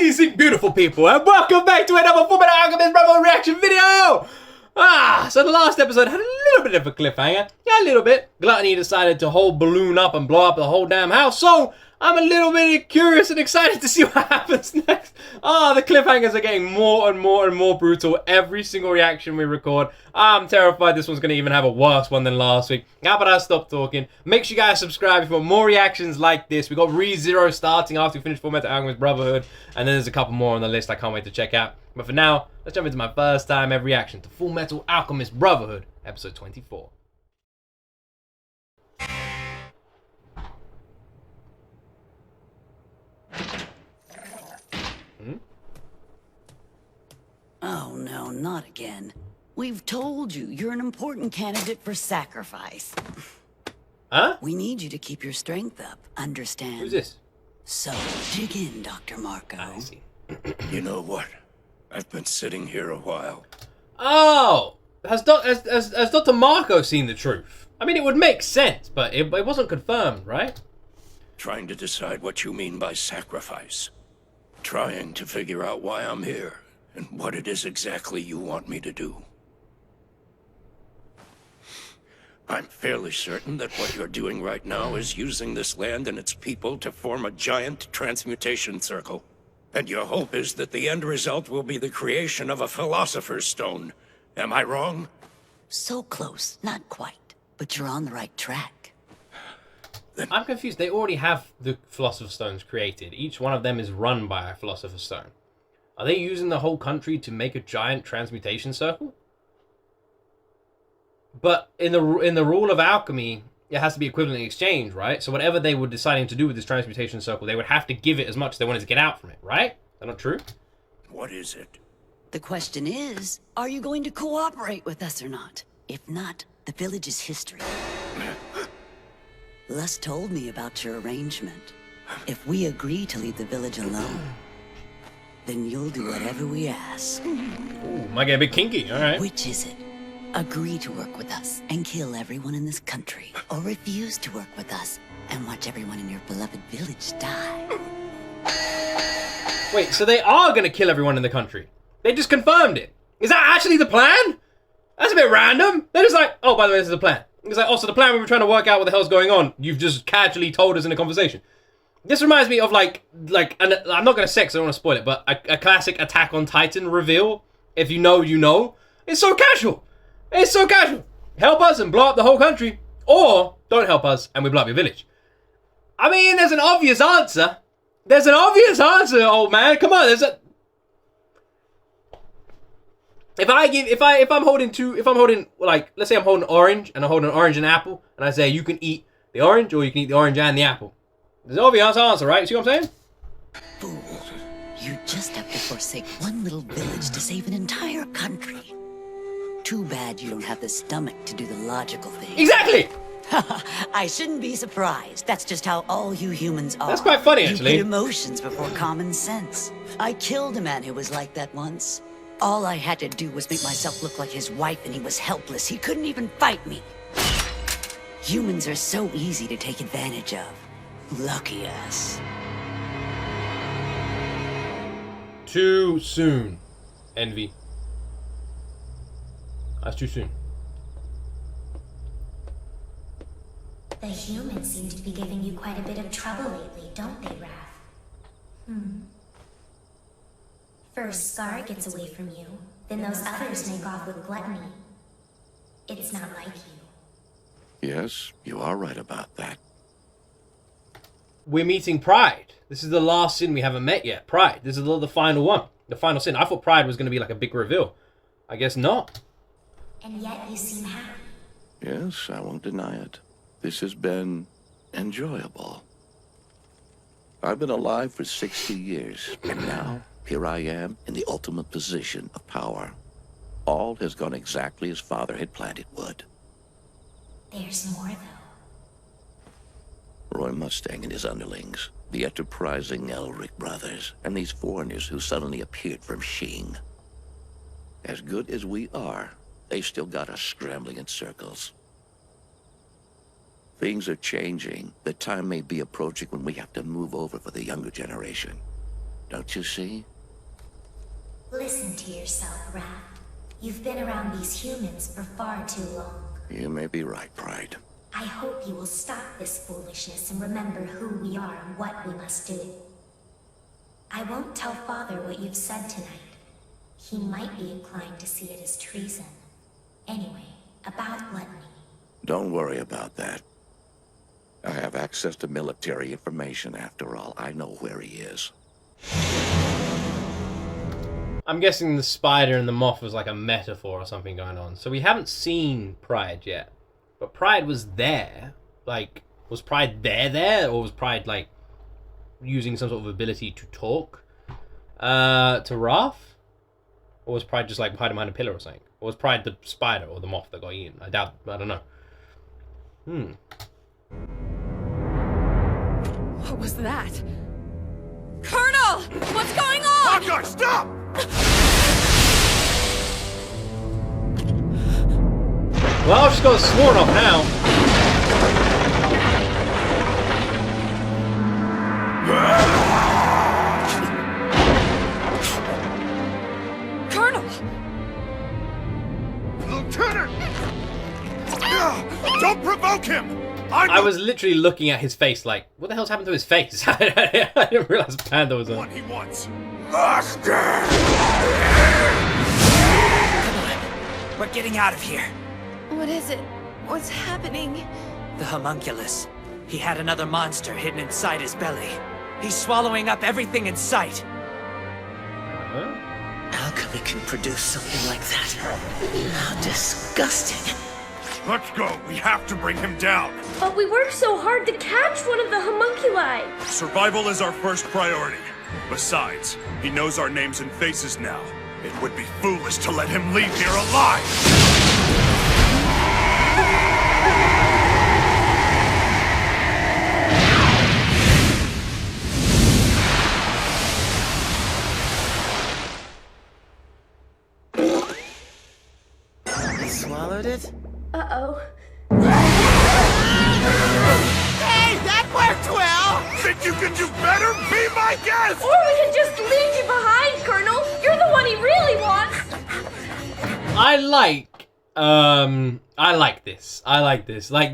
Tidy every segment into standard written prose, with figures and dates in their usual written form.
amazing, beautiful people, and welcome back to another FULLMETAL ALCHEMIST BROTHERHOOD reaction video! So the last episode had a little bit of a cliffhanger. Yeah, a little bit. Gluttony decided to whole balloon up and blow up the whole damn house, so I'm a little bit curious and excited to see what happens next. The cliffhangers are getting more and more and more brutal every single reaction we record. I'm terrified this one's going to even have a worse one than last week. How about I stop talking? Make sure you guys subscribe if you want more reactions like this. We got ReZero starting after we finish FULLMETAL ALCHEMIST Brotherhood, and then there's a couple more on the list I can't wait to check out. But for now, let's jump into my first time ever reaction to FULLMETAL ALCHEMIST Brotherhood, episode 24. Oh no, not again. We've told you, you're an important candidate for sacrifice. Huh? We need you to keep your strength up, understand? Who's this? So, dig in, Dr. Marco. I see. You know what? I've been sitting here a while. Oh! Has Dr. Marco seen the truth? I mean, it would make sense, but it wasn't confirmed, right? Trying to decide what you mean by sacrifice. Trying to figure out why I'm here, and what it is exactly you want me to do. I'm fairly certain that what you're doing right now is using this land and its people to form a giant transmutation circle. And your hope is that the end result will be the creation of a philosopher's stone. Am I wrong? So close, not quite, but you're on the right track. I'm confused. They already have the Philosopher's Stones created. Each one of them is run by a Philosopher's Stone. Are they using the whole country to make a giant transmutation circle? But in the rule of alchemy, it has to be equivalent exchange, right? So whatever they were deciding to do with this transmutation circle, they would have to give it as much as they wanted to get out from it, right? Is that not true? What is it? The question is, are you going to cooperate with us or not? If not, the village's history. Les told me about your arrangement. If we agree to leave the village alone, then you'll do whatever we ask. Ooh, might get a bit kinky, alright. Which is it? Agree to work with us and kill everyone in this country, or refuse to work with us and watch everyone in your beloved village die. Wait, so they are going to kill everyone in the country? They just confirmed it. Is that actually the plan? That's a bit random. They're just like, oh, by the way, this is the plan. It's like, oh, so the plan we were trying to work out what the hell's going on, you've just casually told us in a conversation. This reminds me of and I'm not going to say because I don't want to spoil it, but a classic Attack on Titan reveal. If you know, you know. It's so casual. It's so casual. Help us and blow up the whole country, or don't help us and we blow up your village. I mean, there's an obvious answer. There's an obvious answer, old man. Come on, there's a. If I'm holding like, let's say I'm holding orange and I'm holding an orange and apple, and I say you can eat the orange or you can eat the orange and the apple. There's an obvious answer, right? See what I'm saying? Fool. You just have to forsake one little village to save an entire country. Too bad you don't have the stomach to do the logical thing. Exactly! I shouldn't be surprised. That's just how all you humans are. That's quite funny, actually. You put emotions before common sense. I killed a man who was like that once. All I had to do was make myself look like his wife, and he was helpless. He couldn't even fight me. Humans are so easy to take advantage of. Lucky us. Too soon, Envy. That's too soon. The humans seem to be giving you quite a bit of trouble lately, don't they, Raph? First Scar gets away from you, then those others make off with Gluttony. It's not like you. Yes, you are right about that. We're meeting Pride. This is the last sin we haven't met yet. Pride. This is the final one. The final sin. I thought Pride was going to be like a big reveal. I guess not. And yet you seem happy. Yes, I won't deny it. This has been enjoyable. I've been alive for 60 years, and now here I am in the ultimate position of power. All has gone exactly as Father had planned it would. There's more, though. Roy Mustang and his underlings, the enterprising Elric brothers, and these foreigners who suddenly appeared from Shing. As good as we are, they've still got us scrambling in circles. Things are changing. The time may be approaching when we have to move over for the younger generation. don't you see? Listen to yourself, Raph. You've been around these humans for far too long. You may be right, Pride. I hope you will stop this foolishness and remember who we are and what we must do. I won't tell Father what you've said tonight. He might be inclined to see it as treason. Anyway, about Gluttony. Don't worry about that. I have access to military information after all. I know where he is. I'm guessing the spider and the moth was like a metaphor or something going on. So we haven't seen Pride yet. But Pride was there. Like, was Pride there? Or was Pride, like, using some sort of ability to talk to Raph? Or was Pride just, like, hiding behind a pillar or something? Or was Pride the spider or the moth that got eaten? I don't know. What was that? Colonel! What's going on? Hawkeye, stop! Well, she's got sworn off now. Colonel! Lieutenant! Don't provoke him! I was literally looking at his face like, what the hell's happened to his face? I didn't realize Panda was on. What he wants. Mustang! We're getting out of here. What is it? What's happening? The homunculus. He had another monster hidden inside his belly. He's swallowing up everything in sight. Alchemy can produce something like that. How disgusting. Let's go. We have to bring him down. But we worked so hard to catch one of the homunculi. Survival is our first priority. Besides, he knows our names and faces now. It would be foolish to let him leave here alive. He swallowed it? Uh-oh. Hey, that worked well! Think you can do better? Be my guest! Or we can just leave you behind, Colonel. You're the one he really wants. I like this. Like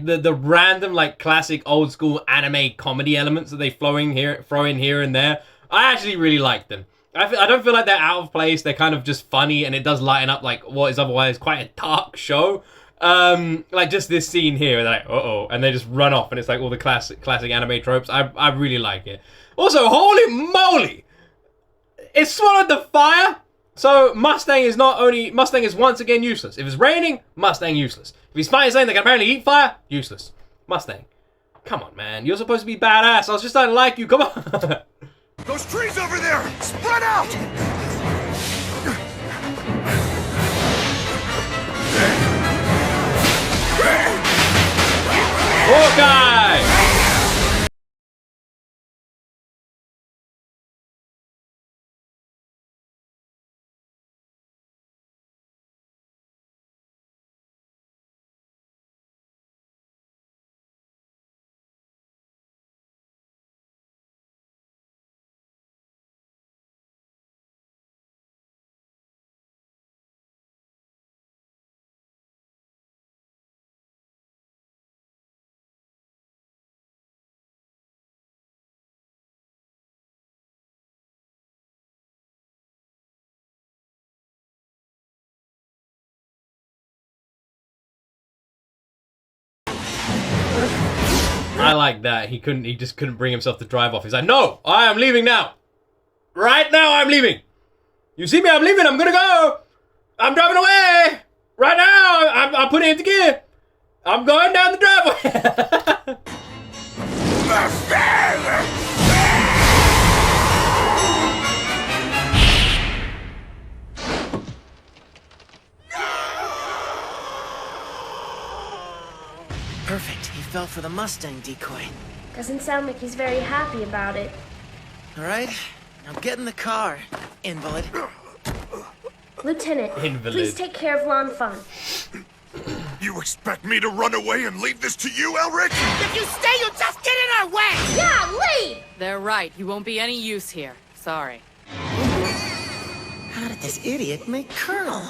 the random, like, classic old school anime comedy elements that they throw in here and there. I actually really like them. I don't feel like they're out of place. They're kind of just funny, and it does lighten up like what is otherwise quite a dark show. Like just this scene here, they're like, uh-oh, and they just run off, and it's like all the classic anime tropes. I really like it. Also, holy moly! It swallowed the fire! So Mustang is once again useless. If it's raining, Mustang useless. If he's fighting something that can apparently eat fire, useless. Mustang. Come on, man. You're supposed to be badass. I was just starting to like you. Come on. Those trees over there! Spread out! Hawkeye! I like that. He just couldn't bring himself to drive off. He's like, no, I am leaving now. Right now, I'm leaving. You see me, I'm leaving. I'm gonna go. I'm driving away. Right now, I'm putting it into gear. I'm going down the driveway. Perfect. He fell for the Mustang decoy. Doesn't sound like he's very happy about it. All right, now get in the car, invalid. Lieutenant, Invalid. please take care of Lawn Fun. You expect me to run away and leave this to you, Elric? If you stay, you'll just get in our way! Yeah, leave! They're right. You won't be any use here. sorry. How did this idiot make Colonel?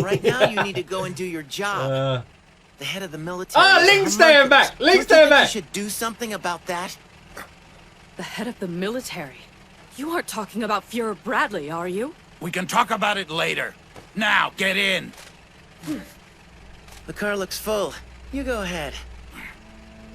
Right now, you need to go and do your job. The head of the military. Ah, Ling's staying back! Ling's staying back! You should do something about that. The head of the military? You aren't talking about Fuhrer Bradley, are you? We can talk about it later. Now, get in. The car looks full. You go ahead.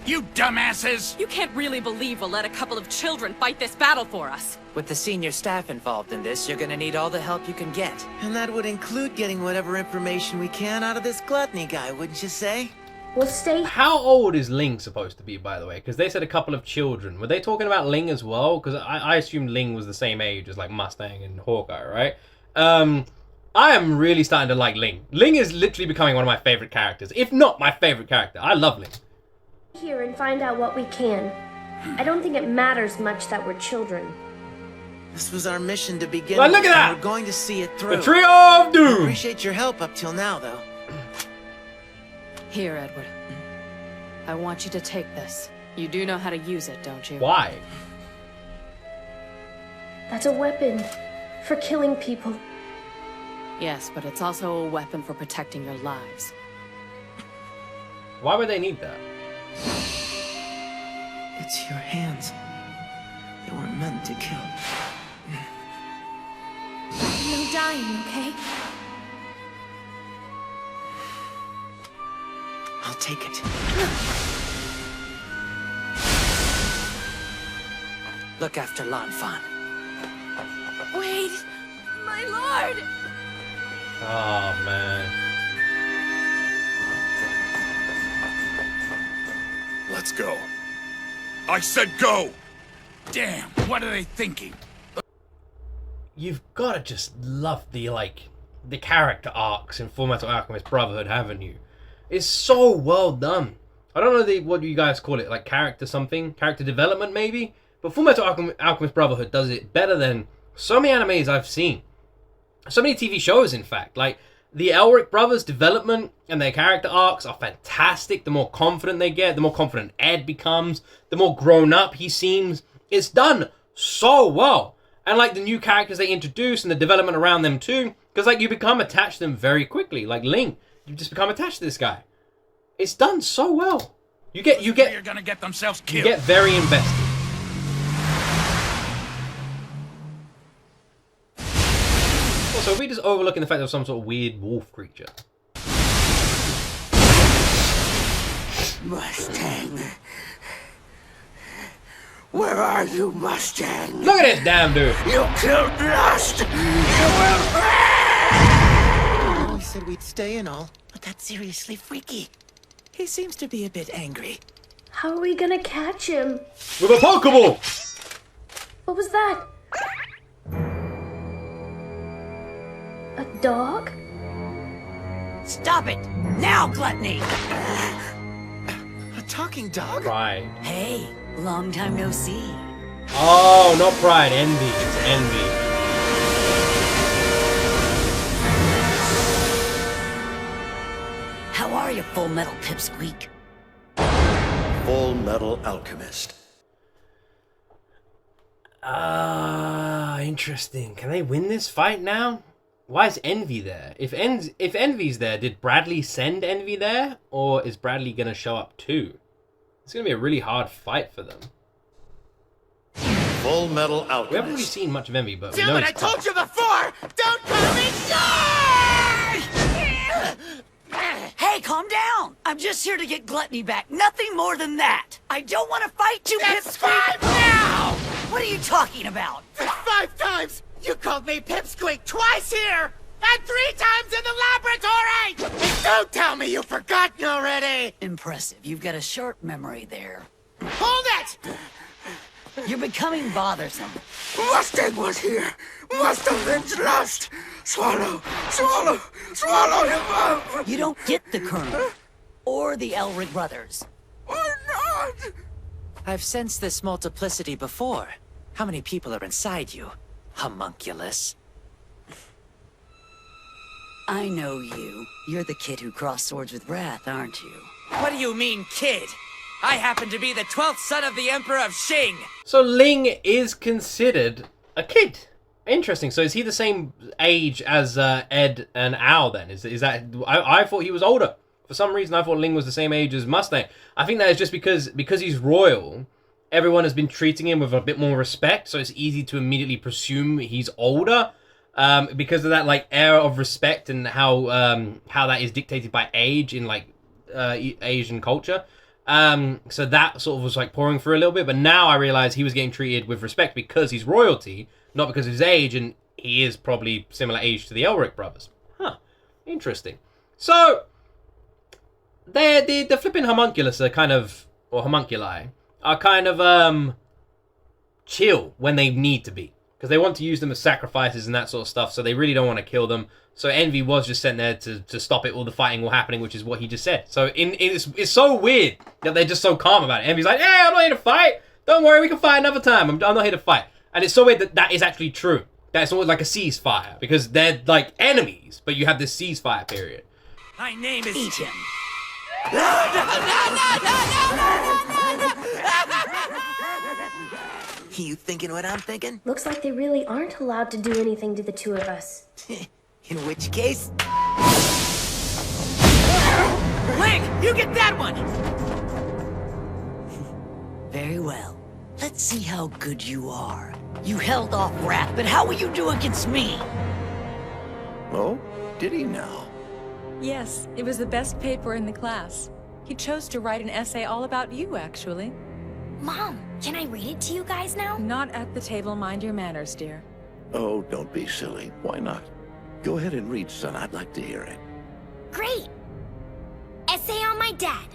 You dumbasses! You can't really believe we'll let a couple of children fight this battle for us. With the senior staff involved in this, you're gonna need all the help you can get. And that would include getting whatever information we can out of this Gluttony guy, wouldn't you say? We'll stay. How old is Ling supposed to be, by the way? Because they said a couple of children. Were they talking about Ling as well? Because I assumed Ling was the same age as like Mustang and Hawkeye, right? I am really starting to like Ling. Ling is literally becoming one of my favorite characters, if not my favorite character. I love Ling. Here and find out what we can. I don't think it matters much that we're children. This was our mission to begin Well, with, look at that! and we're going to see it through. The Trio of Doom! Appreciate your help up till now, though. Here, Edward. I want you to take this. You do know how to use it, don't you? Why? That's a weapon for killing people. Yes, but it's also a weapon for protecting your lives. Why would they need that? It's your hands. They weren't meant to kill. No dying, okay? I'll take it. Look after Lanfan. Wait! My lord! Oh, man. Let's go. I said go! Damn, what are they thinking? You've got to just love the, like, the character arcs in Fullmetal Alchemist Brotherhood, haven't you? It's so well done. I don't know what you guys call it, like character something? Character development, maybe? But Fullmetal Alchemist Brotherhood does it better than so many animes I've seen. So many TV shows, in fact. Like, the Elric brothers' development and their character arcs are fantastic. The more confident they get, the more confident Ed becomes, the more grown up he seems. It's done so well. And, like, the new characters they introduce and the development around them, too. Because, like, you become attached to them very quickly. Like, Ling, you just become attached to this guy. It's done so well. You're gonna get themselves killed. You get very invested. Also, are we just overlooking the fact that some sort of weird wolf creature? Mustang. Where are you, Mustang? Look at this damn dude. You killed Lust. You will We said we'd stay and all, but that's seriously freaky. He seems to be a bit angry. How are we gonna catch him? With a Pokeball! What was that? A dog? Stop it! Now, Gluttony! A talking dog? Pride. Hey, long time no see. Oh, not pride. Envy. It's envy. How are you, Full Metal Pipsqueak? Full Metal Alchemist. Interesting. Can they win this fight now? Why is Envy there? If Envy's there, did Bradley send Envy there? Or is Bradley going to show up too? It's going to be a really hard fight for them. Full Metal Alchemist. We haven't really seen much of Envy, but we know Damn it, I he's tough. told you before! Don't call me Hey, calm down! I'm just here to get Gluttony back. Nothing more than that. I don't want to fight you, That's Pipsqueak! 5 now! What are you talking about? That's 5 times! You called me Pipsqueak twice here! And 3 times in the laboratory! And don't tell me you've forgotten already! Impressive. You've got a sharp memory there. Hold it! You're becoming bothersome. Mustang was here. Must avenge Lust. Swallow, swallow, swallow him up. You don't get the Colonel. Or the Elric brothers. Or not. I've sensed this multiplicity before. How many people are inside you? Homunculus. I know you. You're the kid who crossed swords with Wrath, aren't you? What do you mean, kid? I happen to be the 12th son of the Emperor of Xing. So Ling is considered a kid. Interesting. So is he the same age as Ed and Al then? Is that... I thought he was older. For some reason, I thought Ling was the same age as Mustang. I think that is just because he's royal, everyone has been treating him with a bit more respect, so it's easy to immediately presume he's older. Because of that, like, air of respect and how that is dictated by age in, like, Asian culture. So that sort of was, like, pouring through a little bit. But now I realize he was getting treated with respect because he's royalty, not because of his age, and he is probably similar age to the Elric brothers. Huh. Interesting. So, the flipping homunculus are kind of, or homunculi, are kind of, chill when they need to be. Because they want to use them as sacrifices and that sort of stuff, so they really don't want to kill them. So Envy was just sent there to stop it, all the fighting all happening, which is what he just said. So it's so weird that they're just so calm about it. Envy's like, yeah, I'm not here to fight. Don't worry, we can fight another time. I'm not here to fight. And it's so weird that is actually true. That's almost like a ceasefire, because they're like enemies, but you have this ceasefire period. My name is... Eat him. You thinking what I'm thinking? Looks like they really aren't allowed to do anything to the two of us. In which case... Ling, you get that one! Very well. Let's see how good you are. You held off Wrath, but how will you do against me? Oh, did he now? Yes, it was the best paper in the class. He chose to write an essay all about you, actually. Mom, can I read it to you guys now? Not at the table, mind your manners, dear. Oh, don't be silly. Why not? Go ahead and read, son. I'd like to hear it. Great! Essay on my dad.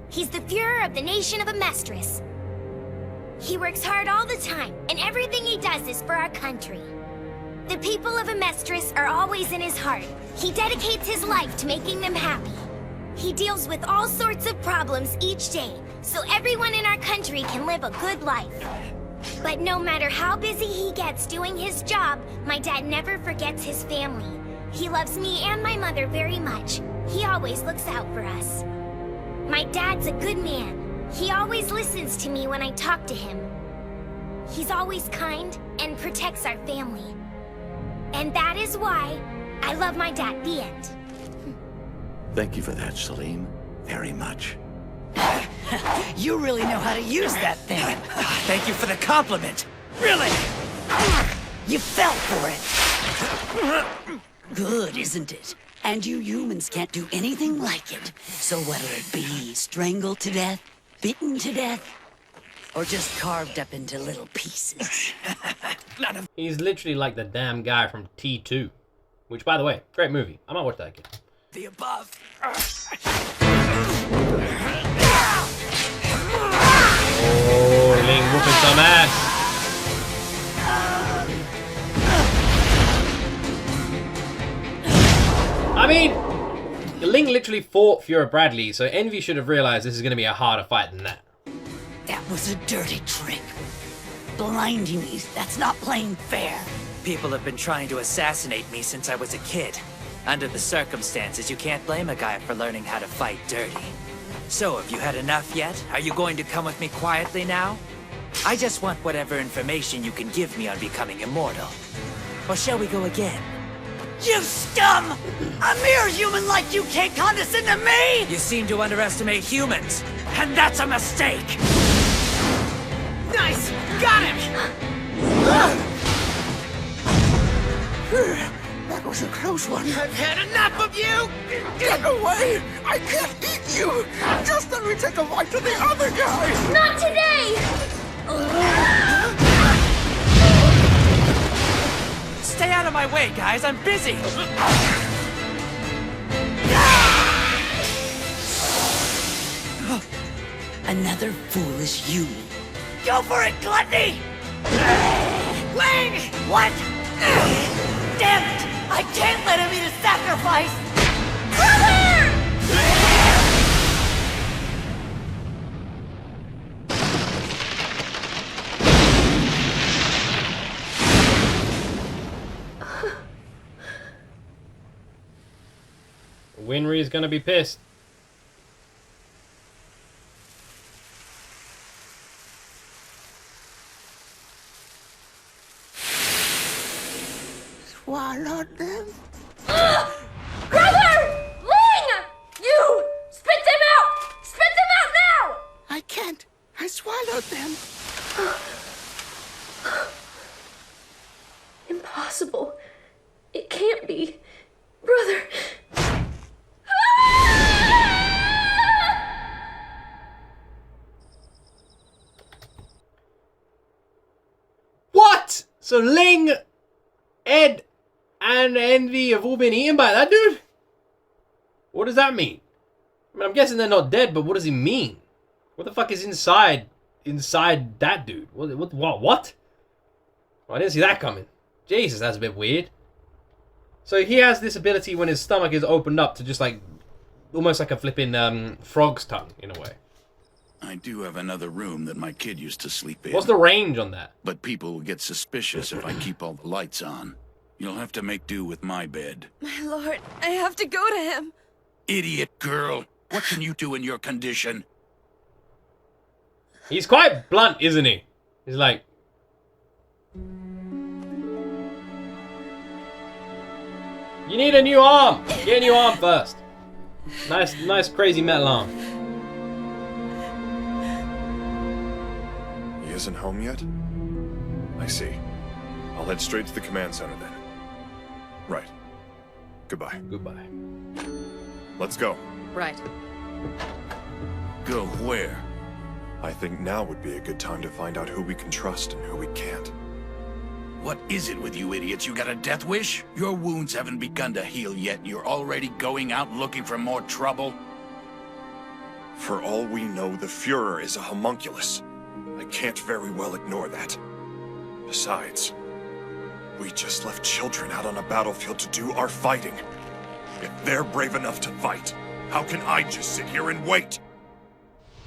He's the Führer of the nation of Amestris. He works hard all the time, and everything he does is for our country. The people of Amestris are always in his heart. He dedicates his life to making them happy. He deals with all sorts of problems each day, so everyone in our country can live a good life. But no matter how busy he gets doing his job, my dad never forgets his family. He loves me and my mother very much. He always looks out for us. My dad's a good man. He always listens to me when I talk to him. He's always kind and protects our family. And that is why I love my dad. The end. Thank you for that, Celine. Very much. You really know how to use that thing. Thank you for the compliment. Really? You fell for it. Good, isn't it? And you humans can't do anything like it. So what'll it be? Strangled to death? Bitten to death? Or just carved up into little pieces? He's literally like the damn guy from T2. Which, by the way, great movie. I might watch that again. The above. Oh, Ling whooping some ass. I mean, Ling literally fought Führer Bradley, so Envy should have realized this is going to be a harder fight than that. That was a dirty trick. Blinding me, that's not playing fair. People have been trying to assassinate me since I was a kid. Under the circumstances, you can't blame a guy for learning how to fight dirty. So, have you had enough yet? Are you going to come with me quietly now? I just want whatever information you can give me on becoming immortal. Or shall we go again? You scum! A mere human like you can't condescend to me! You seem to underestimate humans, and that's a mistake! Nice! Got him! That was a close one. I've had enough of you! Get away! I can't eat you! Just let me take a bite to the other guy! Not today! Stay out of my way, guys. I'm busy. Another foolish human. Go for it, Gluttony! Ling! What? Damn it! I can't let him eat a sacrifice! Winry is gonna be pissed. swallowed them? Brother! Ling! You! Spit them out! Spit them out now! I can't. I swallowed them. Impossible. It can't be. Brother. What? So Ling, Ed, and Envy have all been eaten by that dude? What does that mean? I mean, I'm guessing they're not dead, but what does it mean? What the fuck is inside that dude? What? Oh, I didn't see that coming. Jesus, that's a bit weird. So he has this ability when his stomach is opened up to just like, almost like a flipping frog's tongue in a way. I do have another room that my kid used to sleep in. What's the range on that? But people will get suspicious if I keep all the lights on. You'll have to make do with my bed. My lord, I have to go to him. Idiot girl. What can you do in your condition? He's quite blunt, isn't he? He's like... You need a new arm! Get a new arm first. Nice crazy metal arm. He isn't home yet? I see. I'll head straight to the command center then. Right. Goodbye. Goodbye. Let's go. Right. Go where? I think now would be a good time to find out who we can trust and who we can't. What is it with you idiots? You got a death wish? Your wounds haven't begun to heal yet, and you're already going out looking for more trouble? For all we know, the Fuhrer is a homunculus. I can't very well ignore that. Besides, we just left children out on a battlefield to do our fighting. If they're brave enough to fight, how can I just sit here and wait?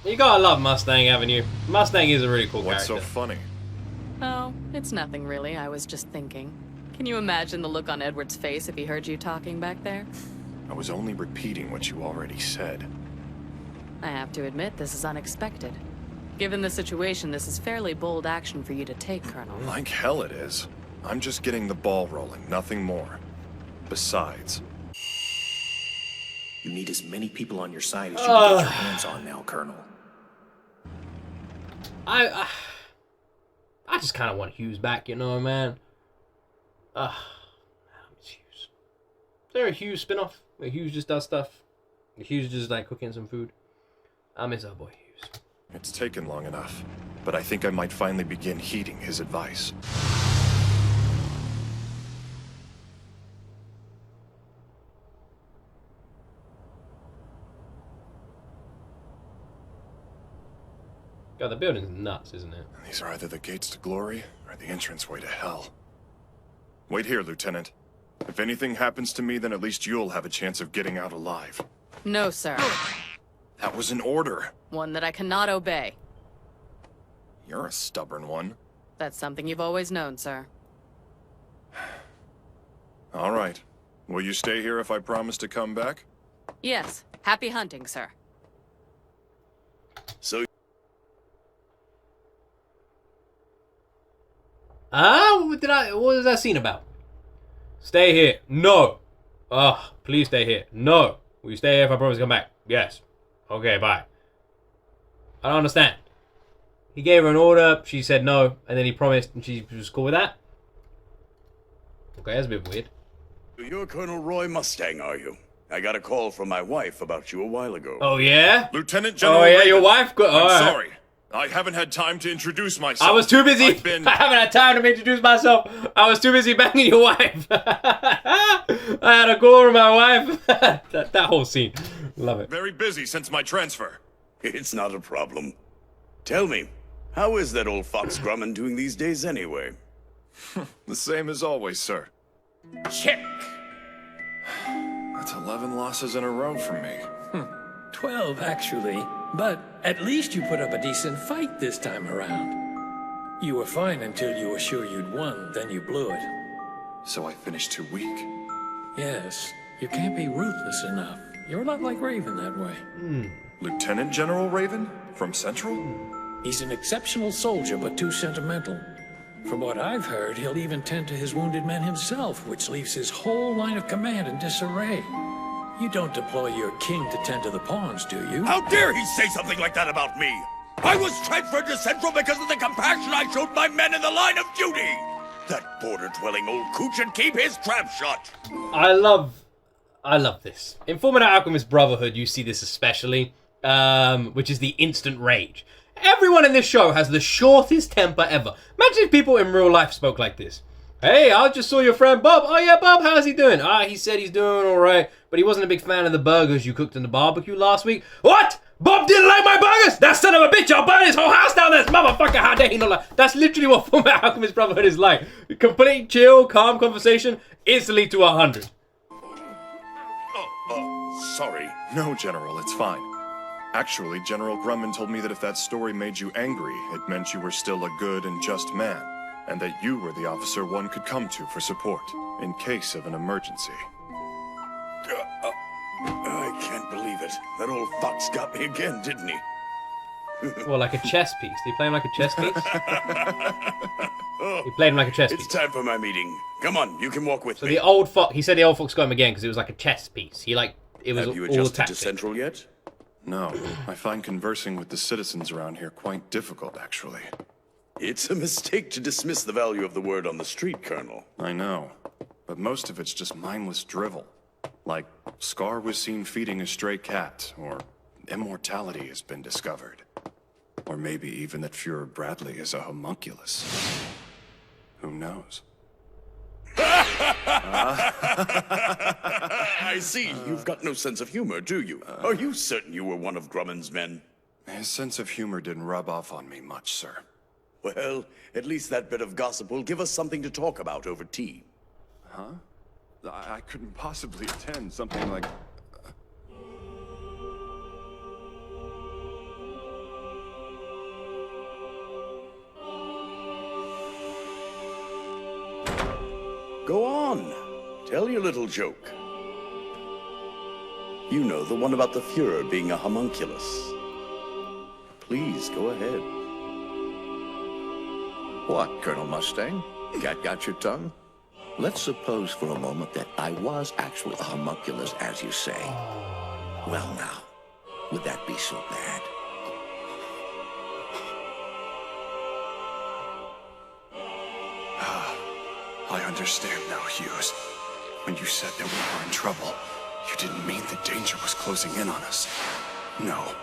You gotta love Mustang, haven't you? Mustang is a really cool character. character. What's so funny? Oh, it's nothing really. I was just thinking. Can you imagine the look on Edward's face if he heard you talking back there? I was only repeating what you already said. I have to admit, this is unexpected. Given the situation, this is fairly bold action for you to take, Colonel. Like hell it is. I'm just getting the ball rolling, nothing more. Besides... You need as many people on your side as you can get your hands on now, Colonel. I just kind of want Hughes back, you know, man. I miss Hughes. Is there a Hughes spin-off where Hughes just does stuff? Hughes just like cooking some food. I miss our boy Hughes. It's taken long enough, but I think I might finally begin heeding his advice. God, the building's nuts, isn't it? These are either the gates to glory or the entranceway to hell. Wait here, Lieutenant. If anything happens to me, then at least you'll have a chance of getting out alive. No, sir. That was an order. One that I cannot obey. You're a stubborn one. That's something you've always known, sir. All right. Will you stay here if I promise to come back? Yes. Happy hunting, sir. So... What was that scene about? Stay here. No. Ugh, please stay here. No. Will you stay here if I promise to come back? Yes. Okay, bye. I don't understand. He gave her an order, she said no, and then he promised and she was cool with that? Okay, that's a bit weird. You're Colonel Roy Mustang, are you? I got a call from my wife about you a while ago. Oh, yeah? Lieutenant General Oh, yeah, Raven. your wife? I'm sorry. I haven't had time to introduce myself. I was too busy. I haven't had time to introduce myself. I was too busy banging your wife. I had a call from my wife. that whole scene. Love it. Very busy since my transfer. It's not a problem. Tell me, how is that old fox Grumman doing these days anyway? The same as always, sir. Check. That's 11 losses in a row for me. 12, actually. But at least you put up a decent fight this time around. You were fine until you were sure you'd won, then you blew it. So I finished too weak? Yes. You can't be ruthless enough. You're not like Raven that way. Lieutenant General Raven? From Central? He's an exceptional soldier, but too sentimental. From what I've heard, he'll even tend to his wounded men himself, which leaves his whole line of command in disarray. You don't deploy your king to tend to the pawns, do you? How dare he say something like that about me? I was transferred to Central because of the compassion I showed my men in the line of duty! That border-dwelling old coot should keep his trap shut! I love this. In Fullmetal Alchemist Brotherhood, you see this especially, which is the instant rage. Everyone in this show has the shortest temper ever. Imagine if people in real life spoke like this. Hey, I just saw your friend Bob. Oh yeah, Bob, how's he doing? He said he's doing alright, but he wasn't a big fan of the burgers you cooked in the barbecue last week. What? Bob didn't like my burgers? That son of a bitch, I'll burn his whole house down, this motherfucker, how dare he not like. That's literally what Fullmetal Alchemist Brotherhood is like. Complete, chill, calm conversation, instantly to 100. Sorry. No, General, it's fine. Actually, General Grumman told me that if that story made you angry, it meant you were still a good and just man, and that you were the officer one could come to for support, in case of an emergency. I can't believe it. That old fox got me again, didn't he? Well, like a chess piece. Did he play him like a chess piece? He played him like a chess piece. It's time for my meeting. Come on, you can walk with me. The old fox, he said the old fox got him again because it was like a chess piece. He like, it was Have you all adjusted tactic. to Central yet? No, I find conversing with the citizens around here quite difficult, actually. It's a mistake to dismiss the value of the word on the street, Colonel. I know, but most of it's just mindless drivel. Like, Scar was seen feeding a stray cat, or immortality has been discovered. Or maybe even that Fuhrer Bradley is a homunculus. Who knows? I see. You've got no sense of humor, do you? Are you certain you were one of Grumman's men? His sense of humor didn't rub off on me much, sir. Well, at least that bit of gossip will give us something to talk about over tea. Huh? I couldn't possibly attend something like... Go on. Tell your little joke. You know, the one about the Fuhrer being a homunculus. Please, go ahead. What, Colonel Mustang? Cat got your tongue? Let's suppose for a moment that I was actually a homunculus, as you say. Well now, would that be so bad? I understand now, Hughes. When you said that we were in trouble, you didn't mean the danger was closing in on us. No,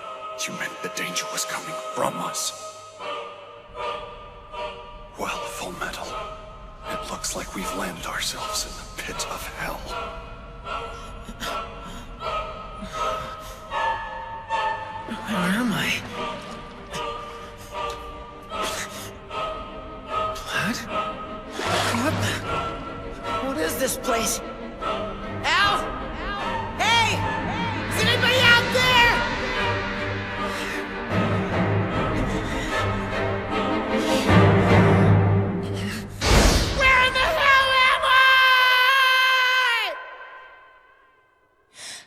you meant the danger was coming from us. Well, Full Metal, it looks like we've landed ourselves in the pit of hell. Where am I? What is this place? Al? Hey! Is anybody out there? Where in the hell am I?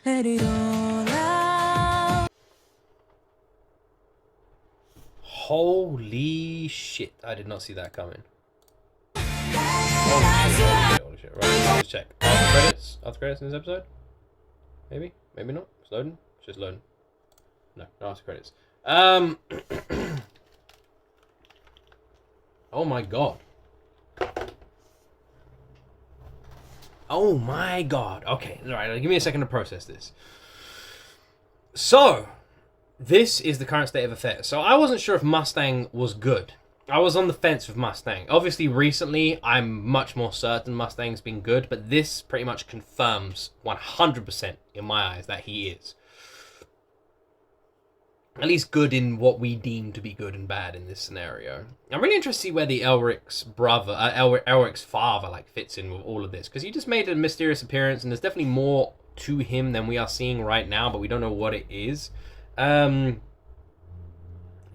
Let it all out. Holy shit. I did not see that coming. Holy shit. Right, let's check. After credits in this episode? Maybe? Maybe not. It's loading? It's just loading. No, after credits. Oh my god. Oh my god. Okay, alright, give me a second to process this. So, this is the current state of affairs. So I wasn't sure if Mustang was good. I was on the fence with Mustang. Obviously, recently, I'm much more certain Mustang's been good, but this pretty much confirms 100% in my eyes that he is. At least good in what we deem to be good and bad in this scenario. I'm really interested to see where the Elric's brother, Elric's father, like, fits in with all of this, because he just made a mysterious appearance, and there's definitely more to him than we are seeing right now, but we don't know what it is.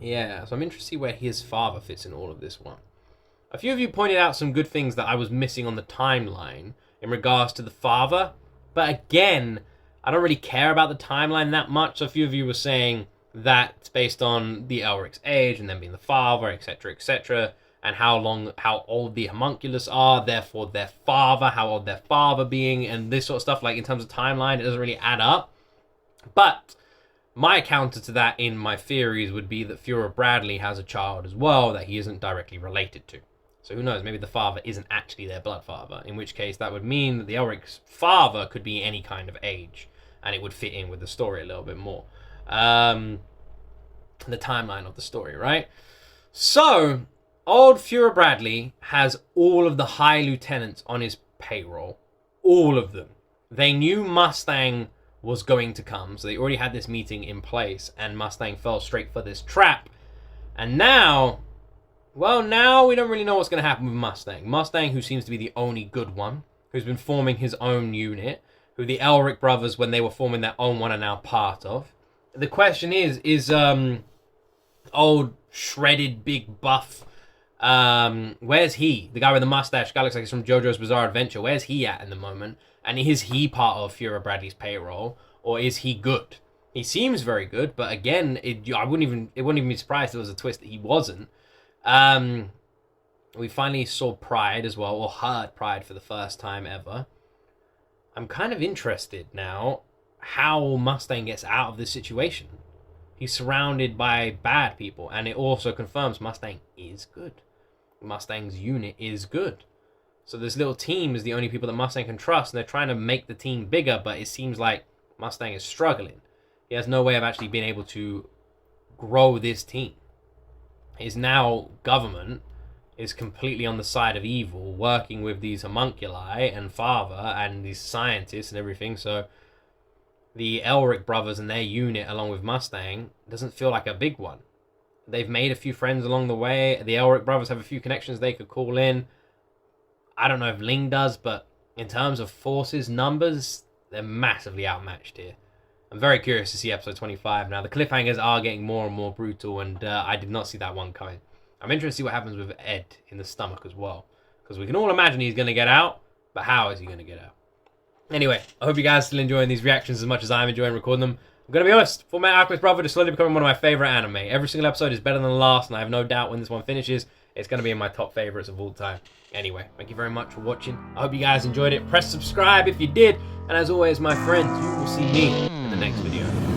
Yeah, so I'm interested to see where his father fits in all of this one. A few of you pointed out some good things that I was missing on the timeline in regards to the father. But again, I don't really care about the timeline that much. So a few of you were saying that it's based on the Elric's age and then being the father, etc., etc. and how old the homunculus are, therefore their father, how old their father being, and this sort of stuff. Like, in terms of timeline, it doesn't really add up. But my counter to that in my theories would be that Führer Bradley has a child as well that he isn't directly related to. So who knows, maybe the father isn't actually their blood father, in which case that would mean that the Elric's father could be any kind of age, and it would fit in with the story a little bit more. The timeline of the story, right? So, old Führer Bradley has all of the high lieutenants on his payroll. All of them. They knew Mustang was going to come, so they already had this meeting in place, and Mustang fell straight for this trap. And now, well, now we don't really know what's going to happen with Mustang. Mustang, who seems to be the only good one, who's been forming his own unit, who the Elric brothers, when they were forming their own one, are now part of. The question is old, shredded, big buff, where's he? The guy with the mustache, guy looks like he's from JoJo's Bizarre Adventure. Where's he at in the moment? And is he part of Führer Bradley's payroll, or is he good? He seems very good, but again, it wouldn't even be surprised if there was a twist that he wasn't. We finally saw Pride as well, or heard Pride for the first time ever. I'm kind of interested now how Mustang gets out of this situation. He's surrounded by bad people, and it also confirms Mustang is good. Mustang's unit is good. So this little team is the only people that Mustang can trust, and they're trying to make the team bigger, but it seems like Mustang is struggling. He has no way of actually being able to grow this team. His now government is completely on the side of evil, working with these homunculi and father and these scientists and everything, so the Elric brothers and their unit, along with Mustang, doesn't feel like a big one. They've made a few friends along the way. The Elric brothers have a few connections they could call in. I don't know if Ling does, but in terms of forces, numbers, they're massively outmatched here. I'm very curious to see episode 25 now. The cliffhangers are getting more and more brutal, and I did not see that one coming. I'm interested to see what happens with Ed in the stomach as well, because we can all imagine he's going to get out, but how is he going to get out? Anyway, I hope you guys are still enjoying these reactions as much as I'm enjoying recording them. I'm going to be honest, FULLMETAL Alchemist Brotherhood is slowly becoming one of my favorite anime. Every single episode is better than the last, and I have no doubt when this one finishes, it's going to be in my top favorites of all time. Anyway, thank you very much for watching. I hope you guys enjoyed it. Press subscribe if you did, and as always, my friends, you will see me in the next video.